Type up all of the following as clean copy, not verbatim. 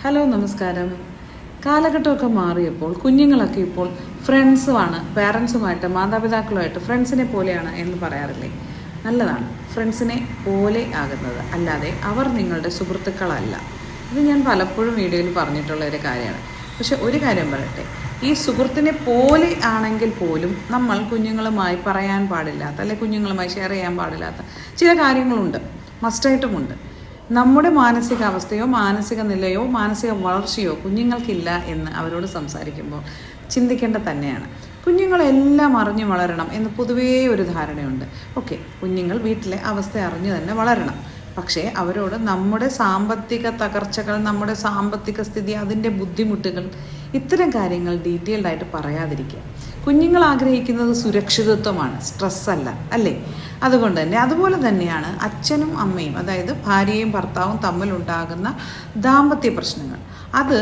Hello നമസ്കാരം. കാലഘട്ടമൊക്കെ മാറിയപ്പോൾ കുഞ്ഞുങ്ങളൊക്കെ ഇപ്പോൾ ഫ്രണ്ട്സുമാണ്, പാരൻസുമായിട്ട് മാതാപിതാക്കളുമായിട്ട് ഫ്രണ്ട്സിനെ പോലെയാണ് എന്ന് പറയാറില്ലേ? നല്ലതാണ് ഫ്രണ്ട്സിനെ പോലെ ആകുന്നത്, അല്ലാതെ അവർ നിങ്ങളുടെ സുഹൃത്തുക്കളല്ല. ഇത് ഞാൻ പലപ്പോഴും വീഡിയോയിൽ പറഞ്ഞിട്ടുള്ള ഒരു കാര്യമാണ്. പക്ഷെ ഒരു കാര്യം പറയട്ടെ, ഈ സുഹൃത്തിനെ പോലെ ആണെങ്കിൽ പോലും നമ്മൾ കുഞ്ഞുങ്ങളുമായി പറയാൻ പാടില്ലാത്ത, അല്ലെങ്കിൽ കുഞ്ഞുങ്ങളുമായി ഷെയർ ചെയ്യാൻ പാടില്ലാത്ത ചില കാര്യങ്ങളുണ്ട്, മസ്റ്റായിട്ടുമുണ്ട്. നമ്മുടെ മാനസികാവസ്ഥയോ മാനസിക നിലയോ മാനസിക വളർച്ചയോ കുഞ്ഞുങ്ങൾക്കില്ല എന്ന് അവരോട് സംസാരിക്കുമ്പോൾ ചിന്തിക്കേണ്ട തന്നെയാണ്. കുഞ്ഞുങ്ങളെല്ലാം അറിഞ്ഞു വളരണം എന്ന് പൊതുവേ ഒരു ധാരണയുണ്ട്. ഓക്കെ, കുഞ്ഞുങ്ങൾ വീട്ടിലെ അവസ്ഥ അറിഞ്ഞു തന്നെ വളരണം. പക്ഷേ അവരോട് നമ്മുടെ സാമ്പത്തിക തകർച്ചകൾ, നമ്മുടെ സാമ്പത്തിക സ്ഥിതി, അതിൻ്റെ ബുദ്ധിമുട്ടുകൾ, ഇത്തരം കാര്യങ്ങൾ ഡീറ്റെയിൽഡ് ആയിട്ട് പറയാതിരിക്കുക. കുഞ്ഞുങ്ങൾ ആഗ്രഹിക്കുന്നത് സുരക്ഷിതത്വമാണ്, സ്ട്രെസ്സല്ല, അല്ലേ? അതുപോലെ തന്നെയാണ് അച്ഛനും അമ്മയും, അതായത് ഭാര്യയും ഭർത്താവും തമ്മിലുണ്ടാകുന്ന ദാമ്പത്യ പ്രശ്നങ്ങൾ. അത്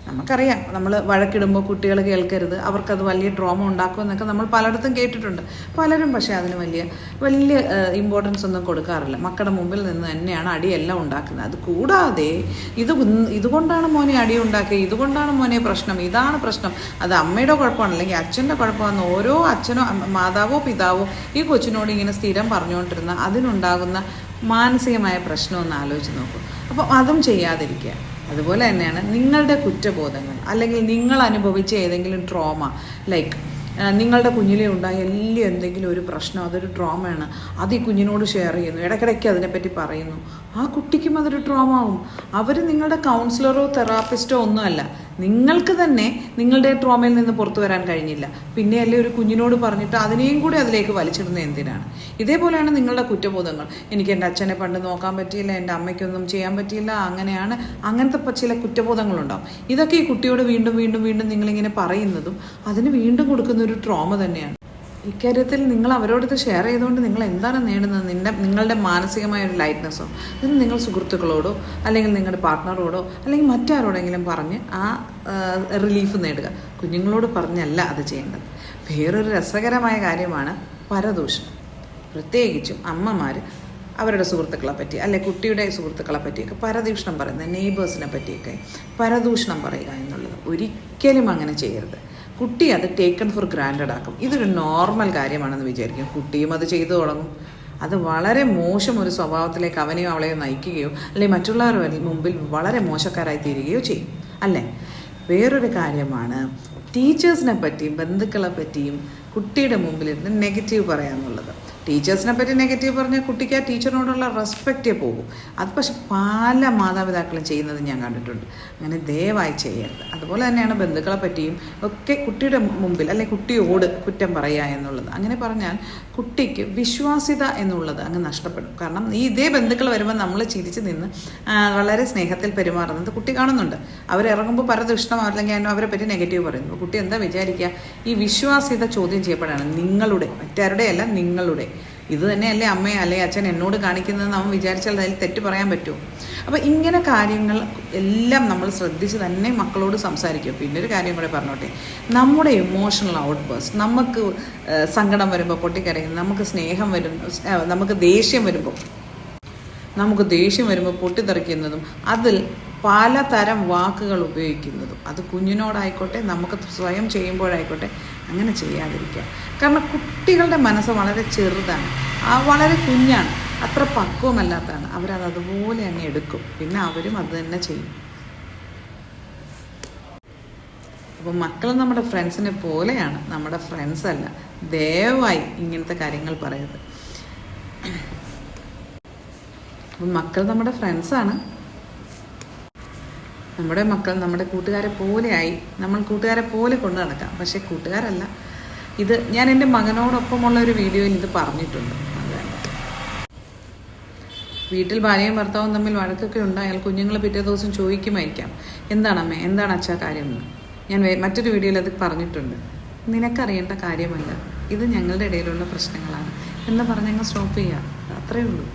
നമുക്കറിയാം, നമ്മൾ വഴക്കിടുമ്പോൾ കുട്ടികൾ കേൾക്കരുത്, അവർക്കത് വലിയ ട്രോമ ഉണ്ടാക്കുമെന്നൊക്കെ നമ്മൾ പലയിടത്തും കേട്ടിട്ടുണ്ട്. പലരും പക്ഷേ അതിന് വലിയ ഇമ്പോർട്ടൻസ് ഒന്നും കൊടുക്കാറില്ല. മക്കളുടെ മുമ്പിൽ നിന്ന് തന്നെയാണ് അടിയെല്ലാം ഉണ്ടാക്കുന്നത്. അത് കൂടാതെ ഇതുകൊണ്ടാണ് മോനെ അടി ഉണ്ടാക്കിയത്, ഇതുകൊണ്ടാണ് മോനെ പ്രശ്നം, ഇതാണ് പ്രശ്നം, അത് അമ്മയുടെ കുഴപ്പമാണ് അല്ലെങ്കിൽ അച്ഛൻ്റെ കുഴപ്പമാണെന്ന് ഓരോ അച്ഛനോ മാതാവോ പിതാവോ ഈ കൊച്ചിനോട് ഇങ്ങനെ സ്ഥിരം പറഞ്ഞുകൊണ്ടിരുന്ന അതിനുണ്ടാകുന്ന മാനസികമായ പ്രശ്നമൊന്ന് ആലോചിച്ച് നോക്കും. അപ്പം അതും ചെയ്യാതിരിക്കുക. അതുപോലെ തന്നെയാണ് നിങ്ങളുടെ കുറ്റബോധങ്ങൾ, അല്ലെങ്കിൽ നിങ്ങൾ അനുഭവിച്ച ഏതെങ്കിലും ട്രോമ, ലൈക്ക് നിങ്ങളുടെ കുഞ്ഞിലെ ഉണ്ടായ എന്തെങ്കിലും ഒരു പ്രശ്നം, അതൊരു ട്രോമയാണ്, അത് ഈ കുഞ്ഞിനോട് ഷെയർ ചെയ്യുന്നു, ഇടയ്ക്കിടയ്ക്ക് അതിനെപ്പറ്റി പറയുന്നു, ആ കുട്ടിക്കും അതൊരു ട്രോമ ആവും. അവർ നിങ്ങളുടെ കൗൺസിലറോ തെറാപ്പിസ്റ്റോ ഒന്നുമല്ല. നിങ്ങൾക്ക് തന്നെ നിങ്ങളുടെ ട്രോമയിൽ നിന്ന് പുറത്തു വരാൻ കഴിഞ്ഞില്ല, പിന്നെയല്ലേ ഒരു കുഞ്ഞിനോട് പറഞ്ഞിട്ട് അതിനെയും കൂടി അതിലേക്ക് വലിച്ചിടുന്നത് എന്തിനാണ്? ഇതേപോലെയാണ് നിങ്ങളുടെ കുറ്റബോധങ്ങൾ. എനിക്ക് എൻ്റെ അച്ഛനെ പണ്ട് നോക്കാൻ പറ്റിയില്ല, എൻ്റെ അമ്മയ്ക്കൊന്നും ചെയ്യാൻ പറ്റിയില്ല, അങ്ങനത്തെ ചില കുറ്റബോധങ്ങളുണ്ടാവും. ഇതൊക്കെ ഈ കുട്ടിയോട് വീണ്ടും വീണ്ടും വീണ്ടും നിങ്ങളിങ്ങനെ പറയുന്നതും അതിന് വീണ്ടും കൊടുക്കുന്ന ഒരു ട്രോമ തന്നെയാണ്. ഇക്കാര്യത്തിൽ നിങ്ങൾ അവരോട് ഇത് ഷെയർ ചെയ്തുകൊണ്ട് നിങ്ങൾ എന്താണ് നേടുന്നത്? നിങ്ങളുടെ മാനസികമായ ഒരു ലൈറ്റ്നെസ്സോ? ഇത് നിങ്ങൾ സുഹൃത്തുക്കളോടോ അല്ലെങ്കിൽ നിങ്ങളുടെ പാർട്ട്ണറോടോ അല്ലെങ്കിൽ മറ്റാരോടെങ്കിലും പറഞ്ഞ് ആ റിലീഫ് നേടുക. കുഞ്ഞുങ്ങളോട് പറഞ്ഞല്ല അത് ചെയ്യേണ്ടത്. വേറൊരു രസകരമായ കാര്യമാണ് പരദൂഷണം. പ്രത്യേകിച്ചും അമ്മമാർ അവരുടെ സുഹൃത്തുക്കളെ പറ്റി, അല്ലെ കുട്ടിയുടെ സുഹൃത്തുക്കളെ പറ്റിയൊക്കെ പരദൂഷണം പറയുന്നത്, നെയ്ബേഴ്സിനെ പറ്റിയൊക്കെ പരദൂഷണം പറയുക എന്നുള്ളത് ഒരിക്കലും അങ്ങനെ ചെയ്യരുത്. കുട്ടി അത് ടേക്കൺ ഫോർ ഗ്രാൻഡഡ് ആക്കും. ഇതൊരു നോർമൽ കാര്യമാണെന്ന് വിചാരിക്കും. കുട്ടിയും അത് ചെയ്തു തുടങ്ങും. അത് വളരെ മോശം ഒരു സ്വഭാവത്തിലേക്ക് അവനെയോ അവളെയോ നയിക്കുകയോ അല്ലെങ്കിൽ മറ്റുള്ളവരുടെ മുമ്പിൽ വളരെ മോശക്കാരായി തീരുകയോ ചെയ്യും, അല്ലേ? വേറൊരു കാര്യമാണ് ടീച്ചേഴ്സിനെ പറ്റിയും ബന്ധുക്കളെ പറ്റിയും കുട്ടിയുടെ മുമ്പിലിരുന്ന് നെഗറ്റീവ് പറയാമെന്നുള്ളത്. ടീച്ചേഴ്സിനെ പറ്റി നെഗറ്റീവ് പറഞ്ഞാൽ കുട്ടിക്ക് ആ ടീച്ചറിനോടുള്ള റെസ്പെക്റ്റേ പോകും. അത് പക്ഷെ പല മാതാപിതാക്കളും ചെയ്യുന്നത് ഞാൻ കണ്ടിട്ടുണ്ട്. അങ്ങനെ ദയവായി ചെയ്യരുത്. അതുപോലെ തന്നെയാണ് ബന്ധുക്കളെ പറ്റിയും ഒക്കെ കുട്ടിയുടെ മുമ്പിൽ അല്ലെങ്കിൽ കുട്ടിയോട് കുറ്റം പറയുക എന്നുള്ളത്. അങ്ങനെ പറഞ്ഞാൽ കുട്ടിക്ക് വിശ്വാസ്യത എന്നുള്ളത് അങ്ങ് നഷ്ടപ്പെടും. കാരണം ഇതേ ബന്ധുക്കൾ വരുമ്പോൾ നമ്മൾ ചിരിച്ച് നിന്ന് വളരെ സ്നേഹത്തിൽ പെരുമാറുന്നത് കുട്ടി കാണുന്നുണ്ട്. അവരിറങ്ങുമ്പോൾ പരദൂഷണം അല്ലെങ്കിൽ അവരെ പറ്റി നെഗറ്റീവ് പറയുന്നു. കുട്ടി എന്താ വിചാരിക്കുക? ഈ വിശ്വാസ്യത ചോദ്യം ചെയ്യപ്പെടാണ്. നിങ്ങളുടെ, മറ്റാരുടെ അല്ല, നിങ്ങളുടെ. ഇത് തന്നെയല്ലേ അമ്മയെ അല്ലെങ്കിൽ അച്ഛൻ എന്നോട് കാണിക്കുന്നതെന്ന് അവൻ വിചാരിച്ചാൽ അതിൽ തെറ്റ് പറയാൻ പറ്റുമോ? അപ്പോൾ ഇങ്ങനെ കാര്യങ്ങൾ എല്ലാം നമ്മൾ ശ്രദ്ധിച്ച് തന്നെ മക്കളോട് സംസാരിക്കുക. പിന്നെ ഒരു കാര്യം കൂടെ പറഞ്ഞോട്ടെ, നമ്മുടെ ഇമോഷണൽ ഔട്ട്ബേഴ്സ്, നമുക്ക് സങ്കടം വരുമ്പോൾ പൊട്ടിക്കരയും, നമുക്ക് സ്നേഹം വരും, നമുക്ക് ദേഷ്യം വരുമ്പോൾ പൊട്ടിത്തെറിക്കുന്നതും അതിൽ പലതരം വാക്കുകൾ ഉപയോഗിക്കുന്നതും, അത് കുഞ്ഞിനോടായിക്കോട്ടെ നമുക്ക് സ്വയം ചെയ്യുമ്പോഴായിക്കോട്ടെ അങ്ങനെ ചെയ്യാതിരിക്കുക. കാരണം കുട്ടികളുടെ മനസ്സ് വളരെ ചെറുതാണ്, വളരെ കുഞ്ഞാണ്, അത്ര പക്വമല്ലാത്തതാണ്. അവരത് അതുപോലെ അങ്ങ് എടുക്കും, പിന്നെ അവരും അത് തന്നെ ചെയ്യും. അപ്പം മക്കൾ നമ്മുടെ ഫ്രണ്ട്സിനെ പോലെയാണ്, നമ്മുടെ ഫ്രണ്ട്സ് അല്ല. ദയവായി ഇങ്ങനത്തെ കാര്യങ്ങൾ പറയരുത്. അപ്പം മക്കൾ നമ്മുടെ ഫ്രണ്ട്സാണ്. നമ്മുടെ മക്കൾ നമ്മുടെ കൂട്ടുകാരെ പോലെയായി, നമ്മൾ കൂട്ടുകാരെ പോലെ കൊണ്ടു നടക്കാം, പക്ഷേ കൂട്ടുകാരല്ല. ഇത് ഞാൻ എൻ്റെ മകനോടൊപ്പമുള്ള ഒരു വീഡിയോയിൽ ഇത് പറഞ്ഞിട്ടുണ്ട്. വീട്ടിൽ ഭാര്യയും ഭർത്താവും തമ്മിൽ വഴക്കൊക്കെ ഉണ്ടായാൽ കുഞ്ഞുങ്ങൾ പിറ്റേ ദിവസം ചോദിക്കുമായിരിക്കാം, എന്താണ് അമ്മേ, എന്താണ് അച്ഛാ കാര്യം എന്ന്. ഞാൻ മറ്റൊരു വീഡിയോയിൽ അത് പറഞ്ഞിട്ടുണ്ട്. നിനക്കറിയേണ്ട കാര്യമല്ല, ഇത് ഞങ്ങളുടെ ഇടയിലുള്ള പ്രശ്നങ്ങളാണ് എന്ന് പറഞ്ഞങ്ങ് സ്റ്റോപ്പ് ചെയ്യുക. അത്രയേ ഉള്ളൂ.